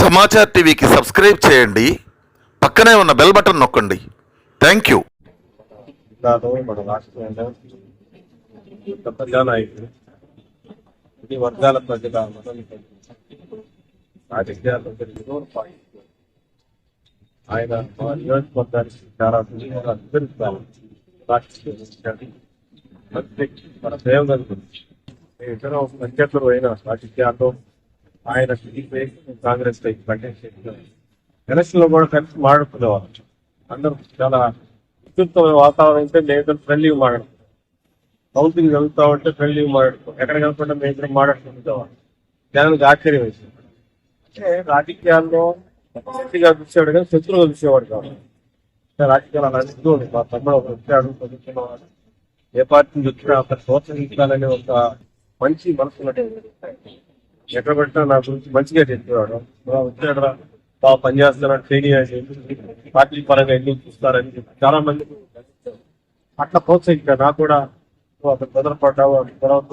సమాచార్ టీవీకి సబ్స్క్రైబ్ చేయండి, పక్కనే ఉన్న బెల్ బటన్ నొక్కండి. Thank you. మన రాష్ట్రంలో ప్రజానాయకులు ఇది వర్గాల ప్రజల రాజకీయాల్లో ఆయన మా నియోజకవర్గానికి చాలా అభివృద్ధిస్తారు. మన దేవగల గురించి ఇతర సంఖ్యకులు అయిన రాజకీయాల్లో ఆయన కాంగ్రెస్ ఎలక్షన్ లో కూడా కలిసి మాట్లాడుకునేవారు. అందరూ చాలా విస్తృతమైన వాతావరణం ఉంటే మేము ఫ్రెండ్లీ మాట్లాడుతాం, కౌన్సిలింగ్ జరుగుతా ఉంటే ఫ్రెండ్లీ మాట్లాడుతాం, ఎక్కడ కనుకుంటే మేము ఇద్దరు మాట్లాడుకుంటాం. జనానికి ఆశ్చర్యం వేసింది. అంటే రాజకీయాల్లో శక్తిగా చూసేవాడు కానీ శత్రువుగా చూసేవాడు కాదు. రాజకీయాలు అలా చూడండి, మా తమ్ముడు ఒక వచ్చాడు చదువుకున్నవాడు, ఏ పార్టీని వచ్చినా అక్కడ ప్రోత్సహించాలనే ఒక మంచి మనసు ఎక్కడ పెట్టినా నా గురించి మంచిగా చెప్పేవాడు. వచ్చాడు బాగా పనిచేస్తున్నాడు, ట్రైనింగ్ పార్టీ పరంగా ఎందుకు చూస్తారని చెప్పి చాలా మంది అట్లా ప్రోత్సహించాడు. నాకు కూడా అతను బెదరపడ్డావు తర్వాత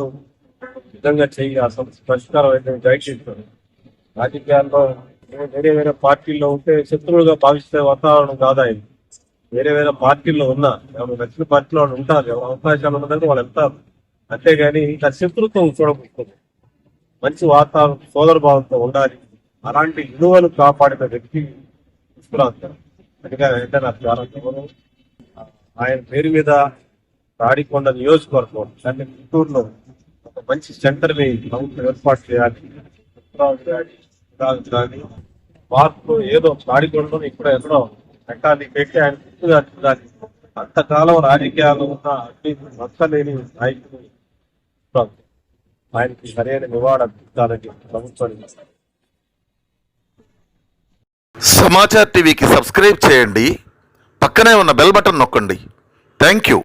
విధంగా చెయ్యి ఆ సమస్య పరిష్కారం అయితే గైడ్ చేస్తాడు. రాజకీయాల్లో వేరే వేరే పార్టీల్లో ఉంటే శత్రువులుగా భావిస్తే వాతావరణం కాదా ఇది. వేరే వేరే పార్టీల్లో ఉన్నా ఎవరు నచ్చిన పార్టీలో వాళ్ళు ఉంటారు, ఎవరు అవకాశాలు ఉన్నదంటే వాళ్ళు వెళ్తారు. అంతేగాని ఇంకా శత్రుత్వం చూడకూడదు. మంచి వాతావరణం సోదర భావంతో ఉండాలి. అలాంటి విలువలు కాపాడిన వ్యక్తి తీసుకురాస్తారు. అందుకే అంటే నాకు చాలా గౌరవం. ఆయన పేరు మీద తాడికొండ నియోజకవర్గం అంటే గుంటూరులో ఒక మంచి సెంటర్ ని ప్రభుత్వం ఏర్పాటు చేయాలి. కానీ మార్పు ఏదో తాడికొండలో ఇక్కడ ఎక్కడో పెట్టాలి, పెట్టి ఆయన గుర్తుగా చూడాలి. అంతకాలం రాజకీయాలు ఉన్న అభివృద్ధి నచ్చలేని నాయకుడు ఆయనకి సరైన నివారణ అందించాలని ప్రభుత్వాన్ని. సమాచార్ టీవీకి సబ్స్క్రైబ్ చేయండి, పక్కనే ఉన్న బెల్ బటన్ నొక్కండి. Thank you.